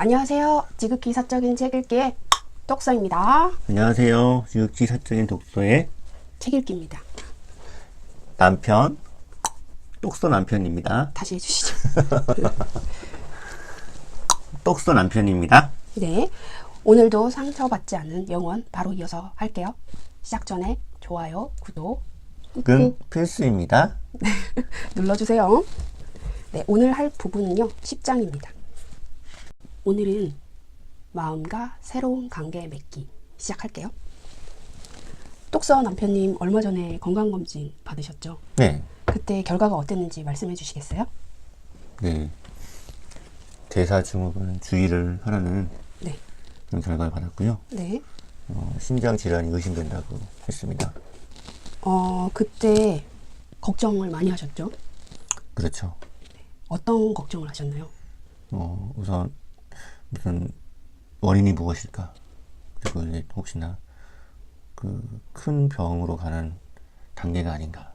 안녕하세요. 지극히 사적인 책 읽기의 똑서입니다. 안녕하세요. 지극히 사적인 독서의 책 읽기입니다. 남편, 똑서 남편입니다. 다시 해주시죠. 똑서 남편입니다. 네. 오늘도 상처받지 않는 영원 바로 이어서 할게요. 시작 전에 좋아요, 구독 은 필수입니다. 눌러주세요. 네, 오늘 할 부분은요. 10장입니다. 오늘은 마음과 새로운 관계 맺기 시작할게요. 똑서 남편님 얼마 전에 건강검진 받으셨죠? 네. 그때 결과가 어땠는지 말씀해 주시겠어요? 네. 대사 증후군 주의를 하라는 네. 그런 결과를 받았고요. 네. 심장 질환이 의심된다고 했습니다. 그때 걱정을 많이 하셨죠? 그렇죠. 어떤 걱정을 하셨나요? 우선 무슨 원인이 무엇일까? 그리고 이제 혹시나 그 큰 병으로 가는 단계가 아닌가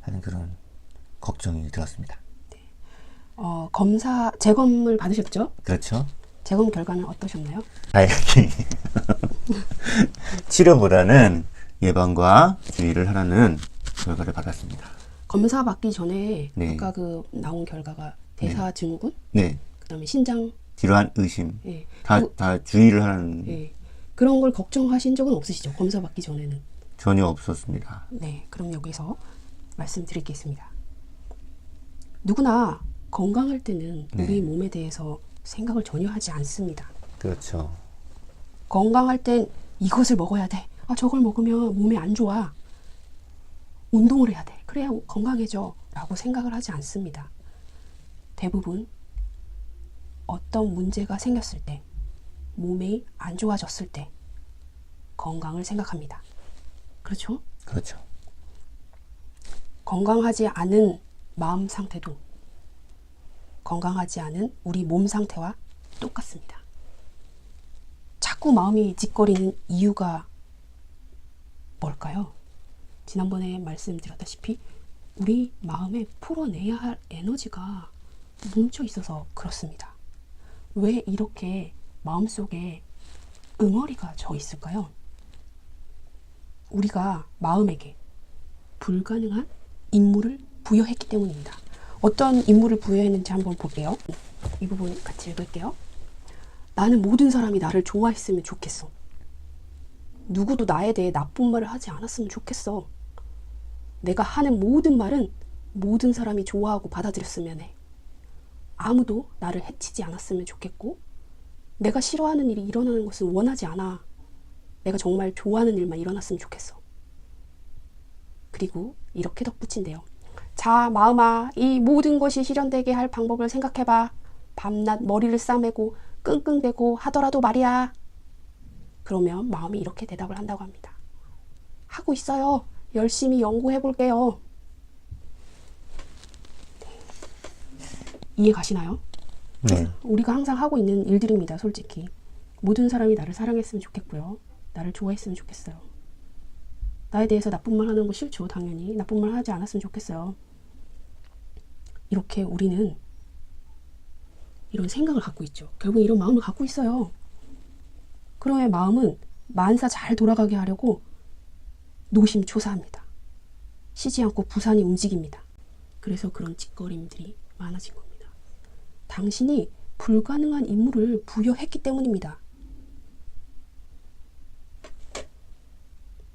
하는 그런 걱정이 들었습니다. 검사, 재검을 받으셨죠? 그렇죠. 재검 결과는 어떠셨나요? 다행히 치료보다는 예방과 주의를 하라는 결과를 받았습니다. 검사 받기 전에 네. 아까 그 나온 결과가 대사증후군, 네. 그다음에 신장, 질환, 의심 예, 다 주의를 하는 예, 그런 걸 걱정하신 적은 없으시죠? 검사 받기 전에는. 전혀 없었습니다. 네, 그럼 여기서 말씀드리겠습니다. 누구나 건강할 때는 우리 몸에 대해서 생각을 전혀 하지 않습니다. 그렇죠. 건강할 땐 이것을 먹어야 돼. 아, 저걸 먹으면 몸에 안 좋아. 운동을 해야 돼. 그래야 건강해져. 라고 생각을 하지 않습니다. 대부분 어떤 문제가 생겼을 때, 몸이 안 좋아졌을 때 건강을 생각합니다. 그렇죠? 그렇죠. 건강하지 않은 마음 상태도 건강하지 않은 우리 몸 상태와 똑같습니다. 자꾸 마음이 찌꺼리는 이유가 뭘까요? 지난번에 말씀드렸다시피 우리 마음에 풀어내야 할 에너지가 뭉쳐 있어서 그렇습니다. 왜 이렇게 마음속에 응어리가 져 있을까요? 우리가 마음에게 불가능한 임무를 부여했기 때문입니다. 어떤 임무를 부여했는지 한번 볼게요. 이 부분 같이 읽을게요. 나는 모든 사람이 나를 좋아했으면 좋겠어. 누구도 나에 대해 나쁜 말을 하지 않았으면 좋겠어. 내가 하는 모든 말은 모든 사람이 좋아하고 받아들였으면 해. 아무도 나를 해치지 않았으면 좋겠고, 내가 싫어하는 일이 일어나는 것을 원하지 않아. 내가 정말 좋아하는 일만 일어났으면 좋겠어. 그리고 이렇게 덧붙인대요. 자, 마음아, 이 모든 것이 실현되게 할 방법을 생각해봐. 밤낮 머리를 싸매고 끙끙대고 하더라도 말이야. 그러면 마음이 이렇게 대답을 한다고 합니다. 하고 있어요. 열심히 연구해볼게요. 이해 가시나요? 네. 우리가 항상 하고 있는 일들입니다. 솔직히. 모든 사람이 나를 사랑했으면 좋겠고요. 나를 좋아했으면 좋겠어요. 나에 대해서 나쁜 말 하는 거 싫죠. 당연히. 나쁜 말 하지 않았으면 좋겠어요. 이렇게 우리는 이런 생각을 갖고 있죠. 결국 이런 마음을 갖고 있어요. 그러면 마음은 만사 잘 돌아가게 하려고 노심초사합니다. 쉬지 않고 부산이 움직입니다. 그래서 그런 짓거림들이 많아진 겁니다. 당신이 불가능한 임무를 부여했기 때문입니다.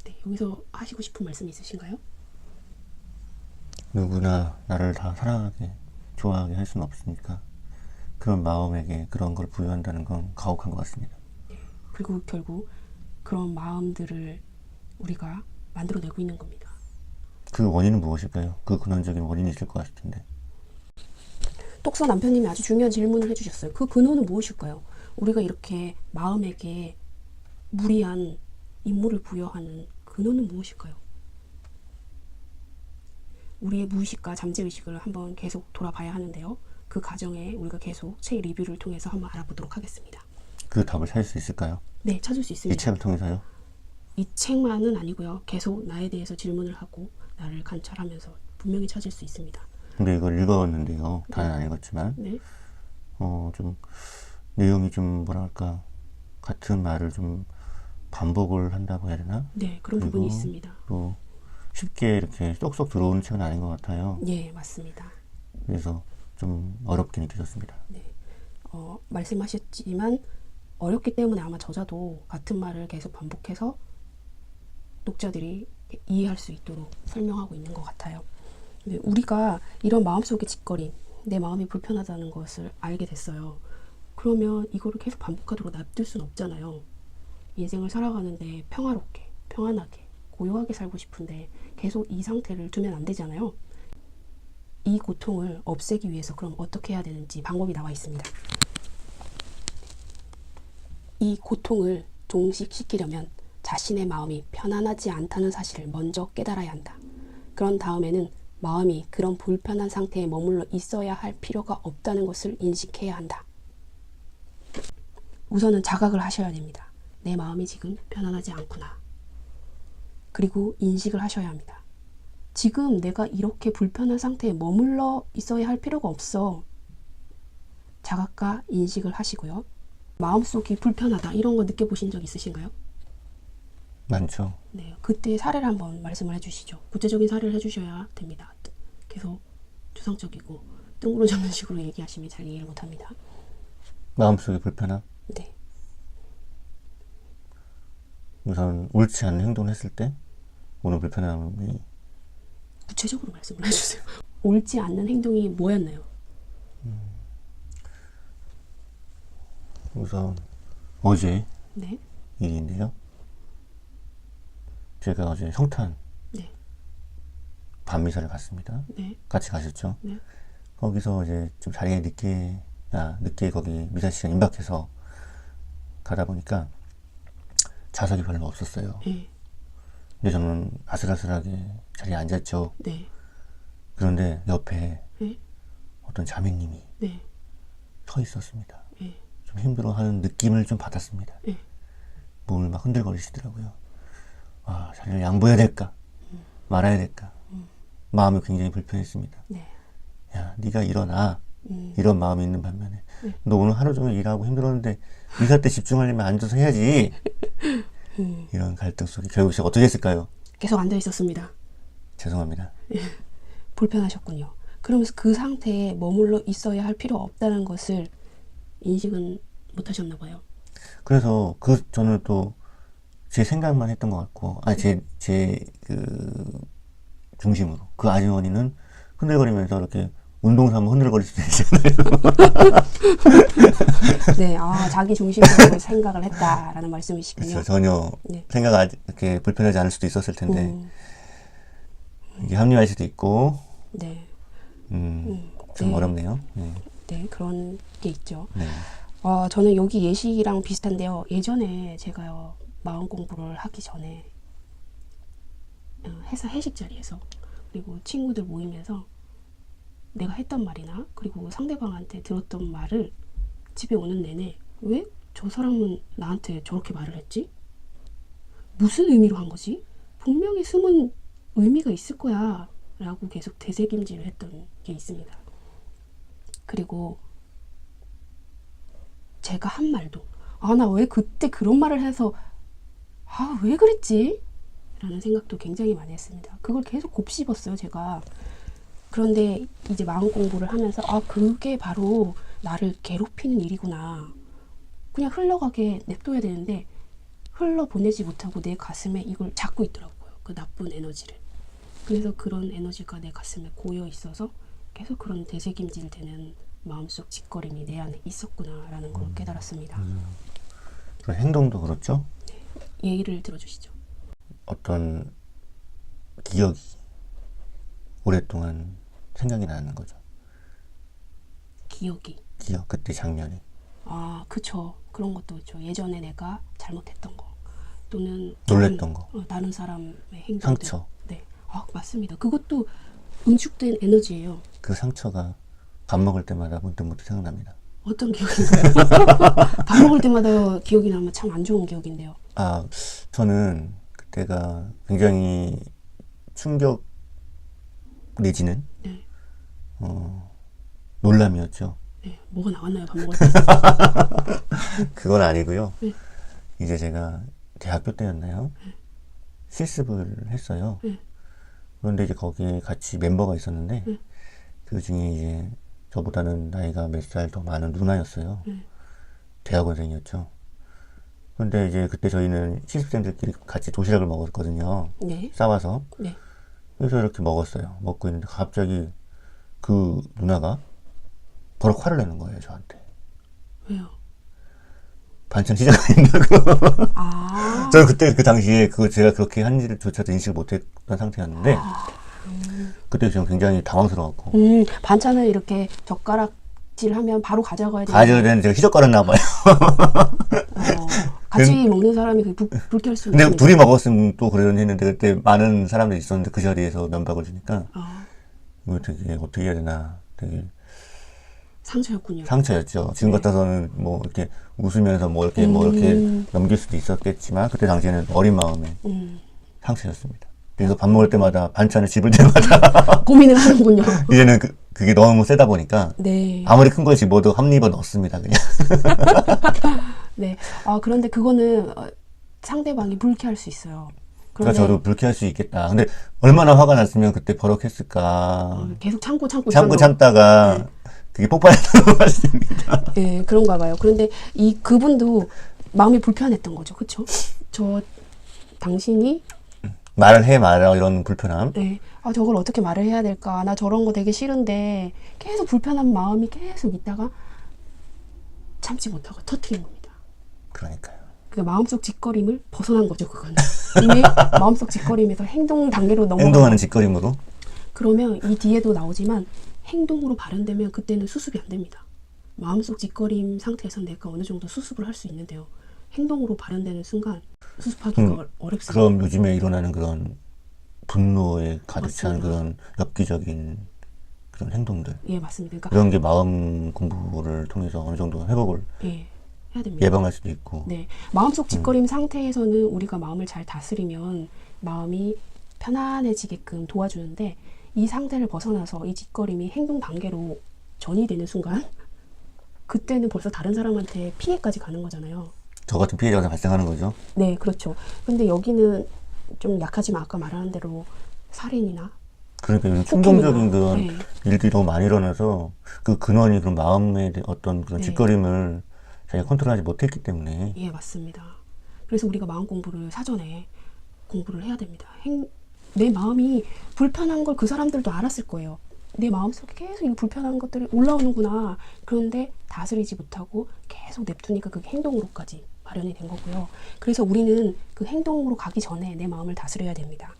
네, 여기서 하시고 싶은 말씀 있으신가요? 누구나 나를 다 사랑하게, 좋아하게 할 수는 없으니까 그런 마음에게 그런 걸 부여한다는 건 가혹한 것 같습니다. 그리고 결국 그런 마음들을 우리가 만들어내고 있는 겁니다. 그 원인은 무엇일까요? 그 근원적인 원인이 있을 것 같을 텐데. 똑서 남편님이 아주 중요한 질문을 해주셨어요. 그 근원은 무엇일까요? 우리가 이렇게 마음에게 무리한 임무를 부여하는 근원은 무엇일까요? 우리의 무의식과 잠재의식을 한번 계속 돌아봐야 하는데요. 그 과정에 우리가 계속 책 리뷰를 통해서 한번 알아보도록 하겠습니다. 그 답을 찾을 수 있을까요? 네, 찾을 수 있습니다. 이 책을 통해서요? 이 책만은 아니고요. 계속 나에 대해서 질문을 하고 나를 관찰하면서 분명히 찾을 수 있습니다. 근데 이걸 읽었는데요. 다는 안 읽었지만 네. 좀 내용이 좀 뭐랄까 같은 말을 좀 반복을 한다고 해야 되나? 네, 그런 그리고 부분이 있습니다. 또 쉽게 이렇게 쏙쏙 들어오는 책은 아닌 것 같아요. 예, 맞습니다. 그래서 좀 어렵게 느껴졌습니다. 네. 말씀하셨지만 어렵기 때문에 아마 저자도 같은 말을 계속 반복해서 독자들이 이해할 수 있도록 설명하고 있는 것 같아요. 근데 우리가 이런 마음속의 짓거림, 내 마음이 불편하다는 것을 알게 됐어요. 그러면 이거를 계속 반복하도록 놔둘 수는 없잖아요. 인생을 살아가는데 평화롭게, 평안하게, 고요하게 살고 싶은데 계속 이 상태를 두면 안 되잖아요. 이 고통을 없애기 위해서 그럼 어떻게 해야 되는지 방법이 나와 있습니다. 이 고통을 종식시키려면 자신의 마음이 편안하지 않다는 사실을 먼저 깨달아야 한다. 그런 다음에는 마음이 그런 불편한 상태에 머물러 있어야 할 필요가 없다는 것을 인식해야 한다. 우선은 자각을 하셔야 됩니다. 내 마음이 지금 편안하지 않구나. 그리고 인식을 하셔야 합니다. 지금 내가 이렇게 불편한 상태에 머물러 있어야 할 필요가 없어. 자각과 인식을 하시고요. 마음속이 불편하다 이런 거 느껴보신 적 있으신가요? 많죠. 네, 그때 사례를 한번 말씀을 해주시죠. 구체적인 사례를 해주셔야 됩니다. 계속 추상적이고 뜬구름 잡는 식으로 얘기하시면 잘 이해를 못합니다. 마음속에 불편함? 네, 우선 옳지 않은 행동을 했을 때 오는 불편함이 구체적으로 말씀을 해주세요. 옳지 않는 행동이 뭐였나요? 우선 어제 네, 일인데요. 제가 어제 성탄 네, 밤미사를 갔습니다. 네, 같이 가셨죠? 네, 거기서 이제 좀 자리에 늦게 거기 미사 시간 임박해서 가다 보니까 좌석이 별로 없었어요. 네, 근데 저는 아슬아슬하게 자리에 앉았죠. 네, 그런데 옆에 네, 어떤 자매님이 네, 서 있었습니다. 네, 좀 힘들어하는 느낌을 좀 받았습니다. 네. 몸을 막 흔들거리시더라고요. 아, 자리를 양보해야 될까? 말아야 될까? 마음이 굉장히 불편했습니다. 네. 야, 네가 일어나. 이런 마음이 있는 반면에 너 오늘 하루 종일 일하고 힘들었는데 미사 때 집중하려면 앉아서 해야지. 이런 갈등 속에 결국 제가 어떻게 했을까요? 계속 앉아 있었습니다. 죄송합니다. 불편하셨군요. 그러면서 그 상태에 머물러 있어야 할 필요 없다는 것을 인식은 못 하셨나 봐요. 그래서 저는 또 제 생각만 했던 것 같고, 그 중심으로 그 아주머니는 흔들거리면서 이렇게 운동 삼아 흔들거릴 수도 있잖아요. 네, 자기 중심적으로 생각을 했다라는 말씀이시군요. 그래서 전혀 네. 이렇게 불편하지 않을 수도 있었을 텐데 이게 합리화할 수도 있고 네, 좀 네. 어렵네요. 네. 네, 그런 게 있죠. 네. 저는 여기 예시랑 비슷한데요. 예전에 제가요, 마음 공부를 하기 전에 회사 회식 자리에서 그리고 친구들 모임에서 내가 했던 말이나 그리고 상대방한테 들었던 말을 집에 오는 내내 왜 저 사람은 나한테 저렇게 말을 했지? 무슨 의미로 한 거지? 분명히 숨은 의미가 있을 거야 라고 계속 되새김질을 했던 게 있습니다. 그리고 제가 한 말도 나 왜 그때 그런 말을 해서 왜 그랬지? 라는 생각도 굉장히 많이 했습니다. 그걸 계속 곱씹었어요, 제가. 그런데 이제 마음 공부를 하면서 그게 바로 나를 괴롭히는 일이구나. 그냥 흘러가게 냅둬야 되는데 흘러보내지 못하고 내 가슴에 이걸 잡고 있더라고요. 그 나쁜 에너지를. 그래서 그런 에너지가 내 가슴에 고여 있어서 계속 그런 되새김질 되는 마음속 짓거림이 내 안에 있었구나라는 걸 깨달았습니다. 그 행동도 그렇죠. 예의를 들어주시죠. 어떤 기억이 오랫동안 생각이 나는 거죠. 기억, 그때 장면이. 그쵸. 그런 것도 있죠. 예전에 내가 잘못했던 거 또는 놀랬던 거. 다른 사람의 행동들. 상처. 네, 맞습니다. 그것도 응축된 에너지예요. 그 상처가 밥 먹을 때마다 문득 생각납니다. 어떤 기억인가요? 밥 먹을 때마다 기억이 나면 참 안 좋은 기억인데요. 저는 그때가 굉장히 충격 내지는 네. 놀람이었죠. 네, 뭐가 나왔나요? 밥 먹을 때? 그건 아니고요. 네. 이제 제가 대학교 때였나요? 실습을 했어요. 네. 그런데 이제 거기에 같이 멤버가 있었는데 네. 그 중에 이제 저보다는 나이가 몇 살 더 많은 누나였어요. 대학원생이었죠. 근데 이제 그때 저희는 실습생들끼리 같이 도시락을 먹었거든요. 네. 싸와서. 네. 그래서 이렇게 먹었어요. 먹고 있는데 갑자기 그 누나가 버럭 화를 내는 거예요, 저한테. 왜요? 반찬 시작 아닌다고. 아. 저는 그때 그 당시에 그거 제가 그렇게 한지를 조차도 인식을 못했던 상태였는데 그때 저는 굉장히 당황스러웠고 반찬을 이렇게 젓가락질하면 바로 가져가야 되는. 가져야 되는데 제가 희적거렸나 봐요. 같이 먹는 사람이 불쾌할 수 근데 있는데. 둘이 먹었으면 또 그러려니 했는데 그때 많은 사람들이 있었는데 그 자리에서 면박을 주니까 이거 되게 어떻게 해야 되나 되게 상처였군요. 상처였죠. 지금 같아서는 뭐 이렇게 웃으면서 뭐 이렇게 넘길 수도 있었겠지만 그때 당시에는 어린 마음에 상처였습니다. 그래서 밥 먹을 때마다 반찬을 집을 때마다 고민을 하는군요. 이제는 그게 너무 세다 보니까 네. 아무리 큰 걸 집어도 한 입은 넣습니다. 그냥. 네. 그런데 그거는 상대방이 불쾌할 수 있어요. 그러니까 저도 불쾌할 수 있겠다. 근데 얼마나 화가 났으면 그때 버럭했을까. 계속 참고 참다가 그게 폭발했다고 말씀입니다. 네, 그런가 봐요. 그런데 그분도 마음이 불편했던 거죠. 그렇죠? 당신이 말을 해 말아 이런 불편함. 네. 저걸 어떻게 말을 해야 될까? 나 저런 거 되게 싫은데 계속 불편한 마음이 계속 있다가 참지 못하고 터뜨린 겁니다. 그러니까요. 그 마음속 짓거림을 벗어난 거죠, 그거는. 이미 마음속 짓거림에서 행동 단계로 행동하는 짓거림으로. 그러면 이 뒤에도 나오지만 행동으로 발현되면 그때는 수습이 안 됩니다. 마음속 짓거림 상태에서 내가 어느 정도 수습을 할 수 있는데요. 행동으로 발현되는 순간 수습하기가 어렵습니다. 그럼 요즘에 일어나는 그런 분노에 가득 찬 맞습니다. 그런 엽기적인 그런 행동들. 예, 맞습니다. 그러니까 그런 게 마음 공부를 통해서 어느 정도 회복을 해야 됩니다. 예방할 수도 있고. 네, 마음속 짓거림 상태에서는 우리가 마음을 잘 다스리면 마음이 편안해지게끔 도와주는데 이 상태를 벗어나서 이 짓거림이 행동 단계로 전이되는 순간 그때는 벌써 다른 사람한테 피해까지 가는 거잖아요. 저 같은 피해자가 발생하는 거죠. 네, 그렇죠. 근데 여기는 좀 약하지만 아까 말한 대로 살인이나 그러니까 요즘 충동적인 폭행이나, 그런 일들이 너무 많이 일어나서 그 근원이 그런 마음의 어떤 그런 짓거림을 자기가 컨트롤하지 못했기 때문에. 예, 맞습니다. 그래서 우리가 마음 공부를 사전에 공부를 해야 됩니다. 내 마음이 불편한 걸 그 사람들도 알았을 거예요. 내 마음속에 계속 이 불편한 것들이 올라오는구나. 그런데 다스리지 못하고 계속 냅두니까 그게 행동으로까지 발현이 된 거고요. 그래서 우리는 그 행동으로 가기 전에 내 마음을 다스려야 됩니다.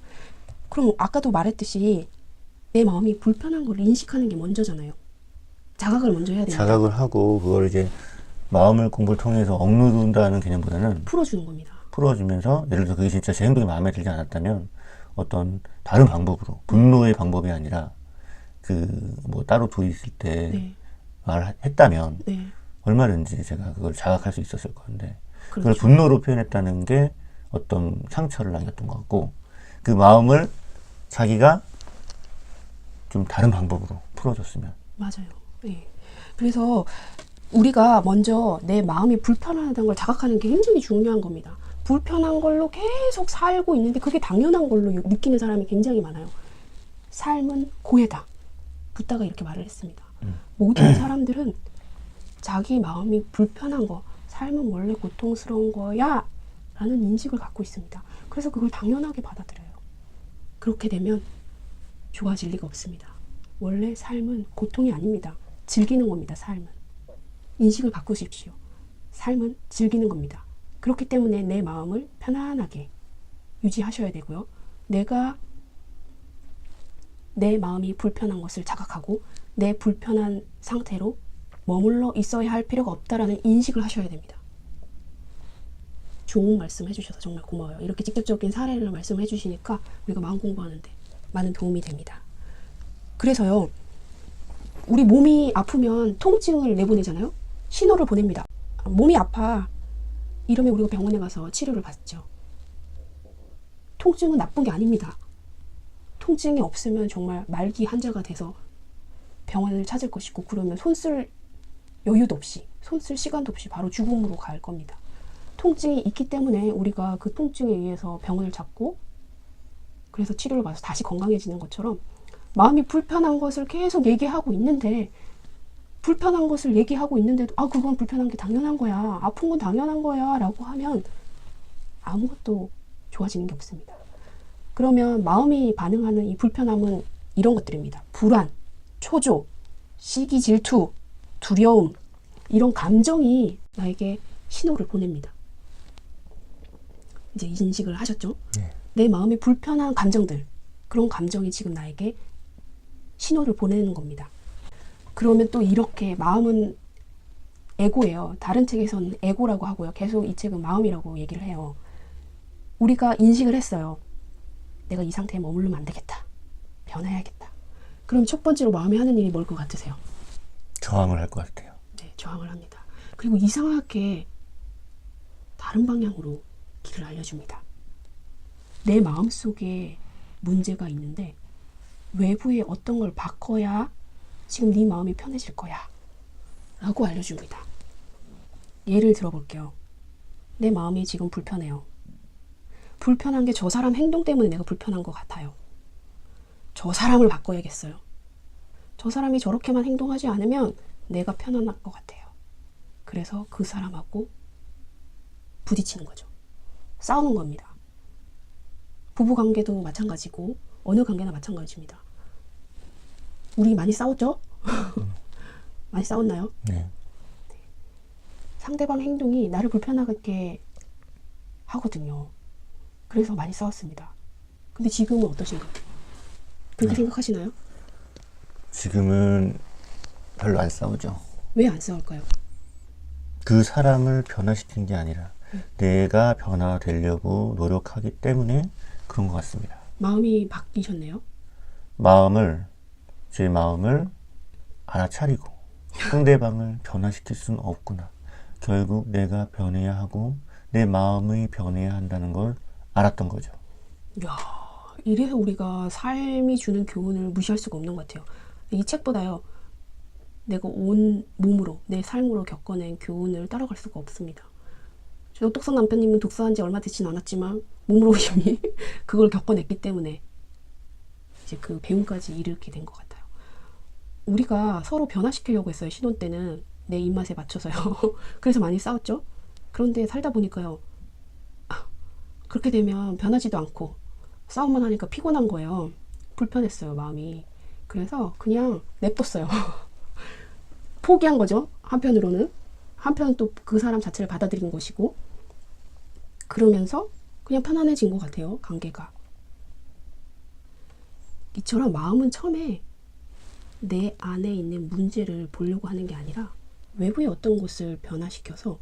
그럼 아까도 말했듯이 내 마음이 불편한 걸 인식하는 게 먼저잖아요. 자각을 먼저 해야 됩니다. 자각을 하고 그걸 이제 마음을 공부를 통해서 억누른다는 개념보다는 풀어주는 겁니다. 풀어주면서 예를 들어 그게 진짜 제 행동이 마음에 들지 않았다면 어떤 다른 방법으로 분노의 방법이 아니라 그 뭐 따로 둘이 있을 때 말했다면 얼마든지 제가 그걸 자각할 수 있었을 건데 그걸 분노로 표현했다는 게 어떤 상처를 남겼던 것 같고 그 마음을 자기가 좀 다른 방법으로 풀어줬으면. 맞아요. 네. 그래서 우리가 먼저 내 마음이 불편하다는 걸 자각하는 게 굉장히 중요한 겁니다. 불편한 걸로 계속 살고 있는데 그게 당연한 걸로 느끼는 사람이 굉장히 많아요. 삶은 고해다. 붓다가 이렇게 말을 했습니다. 모든 사람들은 자기 마음이 불편한 거, 삶은 원래 고통스러운 거야 라는 인식을 갖고 있습니다. 그래서 그걸 당연하게 받아들여요. 그렇게 되면 좋아질 리가 없습니다. 원래 삶은 고통이 아닙니다. 즐기는 겁니다. 삶은. 인식을 바꾸십시오. 삶은 즐기는 겁니다. 그렇기 때문에 내 마음을 편안하게 유지하셔야 되고요. 내 마음이 불편한 것을 자각하고 내 불편한 상태로 머물러 있어야 할 필요가 없다라는 인식을 하셔야 됩니다. 좋은 말씀 해주셔서 정말 고마워요. 이렇게 직접적인 사례를 말씀해 주시니까 우리가 마음 공부하는데 많은 도움이 됩니다. 그래서요, 우리 몸이 아프면 통증을 내보내잖아요. 신호를 보냅니다. 몸이 아파. 이러면 우리가 병원에 가서 치료를 받죠. 통증은 나쁜 게 아닙니다. 통증이 없으면 정말 말기 환자가 돼서 병원을 찾을 것이고 그러면 손 쓸 여유도 없이, 손 쓸 시간도 없이 바로 죽음으로 갈 겁니다. 통증이 있기 때문에 우리가 그 통증에 의해서 병을 잡고 그래서 치료를 받아서 다시 건강해지는 것처럼 마음이 불편한 것을 계속 얘기하고 있는데, 불편한 것을 얘기하고 있는데도 그건 불편한 게 당연한 거야, 아픈 건 당연한 거야 라고 하면 아무것도 좋아지는 게 없습니다. 그러면 마음이 반응하는 이 불편함은 이런 것들입니다. 불안, 초조, 시기, 질투, 두려움, 이런 감정이 나에게 신호를 보냅니다. 이제 인식을 하셨죠? 네. 내 마음에 불편한 감정들, 그런 감정이 지금 나에게 신호를 보내는 겁니다. 그러면 또 이렇게, 마음은 에고예요. 다른 책에서는 에고라고 하고요. 계속 이 책은 마음이라고 얘기를 해요. 우리가 인식을 했어요. 내가 이 상태에 머무르면 안 되겠다. 변해야겠다. 그럼 첫 번째로 마음이 하는 일이 뭘 것 같으세요? 저항을 할 것 같아요. 네, 저항을 합니다. 그리고 이상하게 다른 방향으로 길을 알려줍니다. 내 마음속에 문제가 있는데 외부에 어떤 걸 바꿔야 지금 네 마음이 편해질 거야 라고 알려줍니다. 예를 들어볼게요. 내 마음이 지금 불편해요. 불편한 게 저 사람 행동 때문에 내가 불편한 것 같아요. 저 사람을 바꿔야겠어요. 저 사람이 저렇게만 행동하지 않으면 내가 편안할 것 같아요. 그래서 그 사람하고 부딪히는 거죠. 싸우는 겁니다. 부부관계도 마찬가지고 어느 관계나 마찬가지입니다. 우리 많이 싸웠죠? 많이 싸웠나요? 네. 상대방 행동이 나를 불편하게 하거든요. 그래서 많이 싸웠습니다. 근데 지금은 어떠신가요? 그렇게 생각하시나요? 지금은 별로 안 싸우죠. 왜 안 싸울까요? 그 사람을 변화시킨 게 아니라 내가 변화되려고 노력하기 때문에 그런 것 같습니다. 마음이 바뀌셨네요. 제 마음을 알아차리고 상대방을 변화시킬 수는 없구나. 결국 내가 변해야 하고 내 마음이 변해야 한다는 걸 알았던 거죠. 이야, 이래서 우리가 삶이 주는 교훈을 무시할 수가 없는 것 같아요. 이 책보다요, 내가 온 몸으로, 내 삶으로 겪어낸 교훈을 따라갈 수가 없습니다. 저 똑똑한 남편님은 독서한 지 얼마 되진 않았지만 몸으로 이미 그걸 겪어냈기 때문에 이제 그 배움까지 이르게 된 것 같아요. 우리가 서로 변화시키려고 했어요. 신혼 때는 내 입맛에 맞춰서요. 그래서 많이 싸웠죠. 그런데 살다 보니까요, 그렇게 되면 변하지도 않고 싸움만 하니까 피곤한 거예요. 불편했어요, 마음이. 그래서 그냥 냅뒀어요. 포기한 거죠. 한편으로는. 한편은 또 그 사람 자체를 받아들인 것이고, 그러면서 그냥 편안해진 것 같아요, 관계가. 이처럼 마음은 처음에 내 안에 있는 문제를 보려고 하는 게 아니라 외부의 어떤 것을 변화시켜서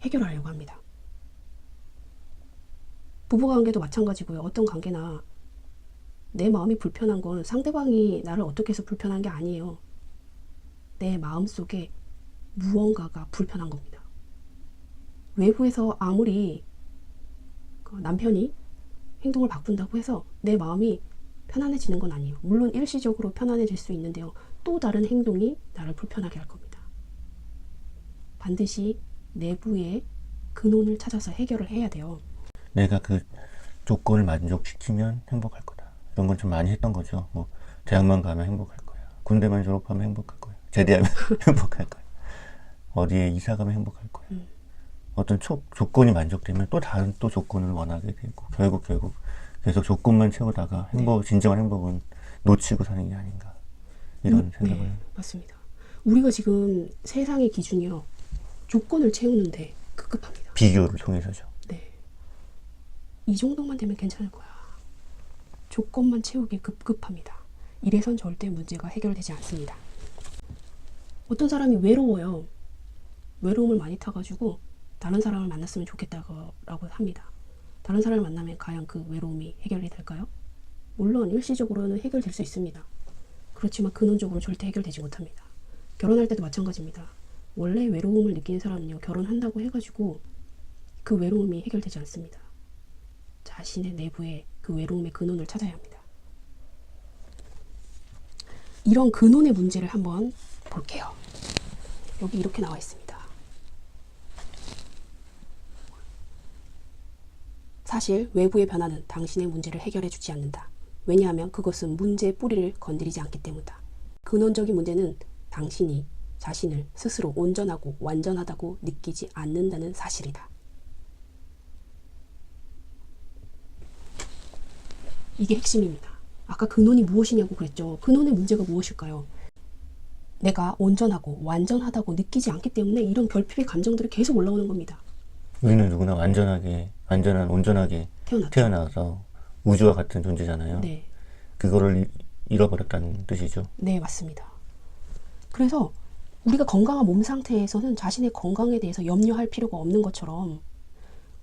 해결하려고 합니다. 부부관계도 마찬가지고요. 어떤 관계나 내 마음이 불편한 건 상대방이 나를 어떻게 해서 불편한 게 아니에요. 내 마음속에 무언가가 불편한 겁니다. 외부에서 아무리 남편이 행동을 바꾼다고 해서 내 마음이 편안해지는 건 아니에요. 물론 일시적으로 편안해질 수 있는데요. 또 다른 행동이 나를 불편하게 할 겁니다. 반드시 내부의 근원을 찾아서 해결을 해야 돼요. 내가 그 조건을 만족시키면 행복할 거다. 이런 건 좀 많이 했던 거죠. 뭐 대학만 가면 행복할 거야. 군대만 졸업하면 행복할 거야. 제대하면 행복할 거야. 어디에 이사 가면 행복할 거야. 어떤 조건이 만족되면 또 다른 또 조건을 원하게 되고 결국 계속 조건만 채우다가 진정한 행복은 놓치고 사는 게 아닌가 이런 생각을. 네, 맞습니다. 우리가 지금 세상의 기준이요, 조건을 채우는데 급급합니다. 비교를 통해서죠. 네, 이 정도만 되면 괜찮을 거야. 조건만 채우기 급급합니다. 이래선 절대 문제가 해결되지 않습니다. 어떤 사람이 외로워요. 외로움을 많이 타가지고 다른 사람을 만났으면 좋겠다고 합니다. 다른 사람을 만나면 과연 그 외로움이 해결이 될까요? 물론 일시적으로는 해결될 수 있습니다. 그렇지만 근원적으로 절대 해결되지 못합니다. 결혼할 때도 마찬가지입니다. 원래 외로움을 느끼는 사람은요, 결혼한다고 해가지고 그 외로움이 해결되지 않습니다. 자신의 내부에 그 외로움의 근원을 찾아야 합니다. 이런 근원의 문제를 한번 볼게요. 여기 이렇게 나와 있습니다. 사실 외부의 변화는 당신의 문제를 해결해 주지 않는다. 왜냐하면 그것은 문제의 뿌리를 건드리지 않기 때문이다. 근원적인 문제는 당신이 자신을 스스로 온전하고 완전하다고 느끼지 않는다는 사실이다. 이게 핵심입니다. 아까 근원이 무엇이냐고 그랬죠. 근원의 문제가 무엇일까요? 내가 온전하고 완전하다고 느끼지 않기 때문에 이런 결핍의 감정들이 계속 올라오는 겁니다. 우리는 누구나 온전하게 태어났죠. 태어나서 우주와 같은 존재잖아요. 네. 그거를 잃어버렸다는 뜻이죠. 네, 맞습니다. 그래서 우리가 건강한 몸 상태에서는 자신의 건강에 대해서 염려할 필요가 없는 것처럼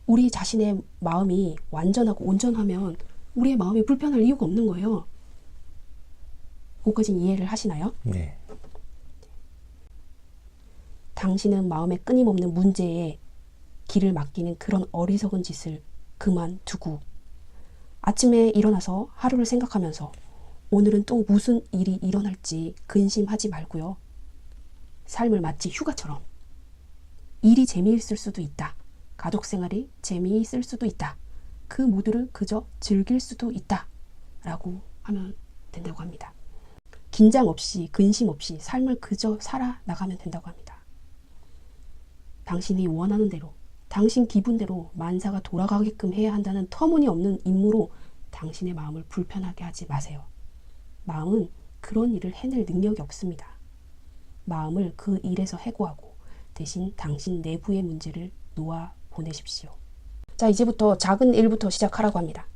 우리 자신의 마음이 완전하고 온전하면 우리의 마음이 불편할 이유가 없는 거예요. 그것까지 이해를 하시나요? 네. 당신은 마음에 끊임없는 문제에 길을 맡기는 그런 어리석은 짓을 그만두고 아침에 일어나서 하루를 생각하면서 오늘은 또 무슨 일이 일어날지 근심하지 말고요. 삶을 마치 휴가처럼 일이 재미있을 수도 있다. 가족 생활이 재미있을 수도 있다. 그 모두를 그저 즐길 수도 있다. 라고 하면 된다고 합니다. 긴장 없이 근심 없이 삶을 그저 살아나가면 된다고 합니다. 당신이 원하는 대로 당신 기분대로 만사가 돌아가게끔 해야 한다는 터무니없는 임무로 당신의 마음을 불편하게 하지 마세요. 마음은 그런 일을 해낼 능력이 없습니다. 마음을 그 일에서 해고하고 대신 당신 내부의 문제를 놓아 보내십시오. 자, 이제부터 작은 일부터 시작하라고 합니다.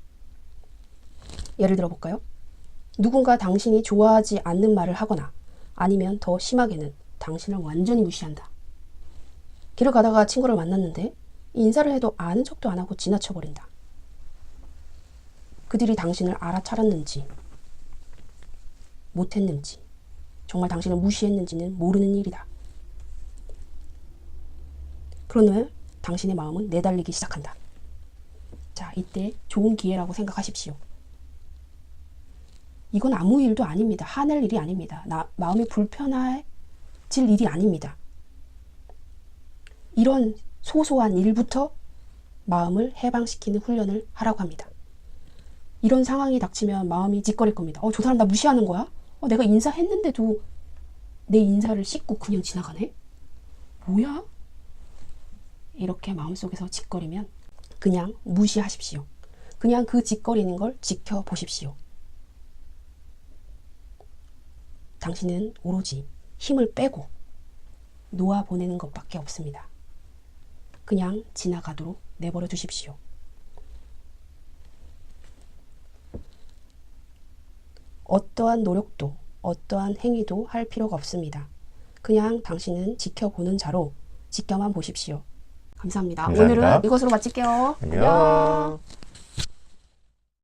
예를 들어 볼까요? 누군가 당신이 좋아하지 않는 말을 하거나 아니면 더 심하게는 당신을 완전히 무시한다. 길을 가다가 친구를 만났는데 인사를 해도 아는 척도 안 하고 지나쳐버린다. 그들이 당신을 알아차렸는지 못했는지 정말 당신을 무시했는지는 모르는 일이다. 그러면 당신의 마음은 내달리기 시작한다. 자, 이때 좋은 기회라고 생각하십시오. 이건 아무 일도 아닙니다. 화낼 일이 아닙니다. 마음이 불편해질 일이 아닙니다. 이런 소소한 일부터 마음을 해방시키는 훈련을 하라고 합니다. 이런 상황이 닥치면 마음이 찌꺼릴 겁니다. 저 사람 나 무시하는 거야? 내가 인사했는데도 내 인사를 씹고 그냥 지나가네? 뭐야? 이렇게 마음속에서 찌꺼리면 그냥 무시하십시오. 그냥 그 찌꺼리는 걸 지켜보십시오. 당신은 오로지 힘을 빼고 놓아보내는 것밖에 없습니다. 그냥 지나가도록 내버려 두십시오. 어떠한 노력도 어떠한 행위도 할 필요가 없습니다. 그냥 당신은 지켜보는 자로 지켜만 보십시오. 감사합니다. 감사합니다. 오늘은 이것으로 마칠게요. 안녕.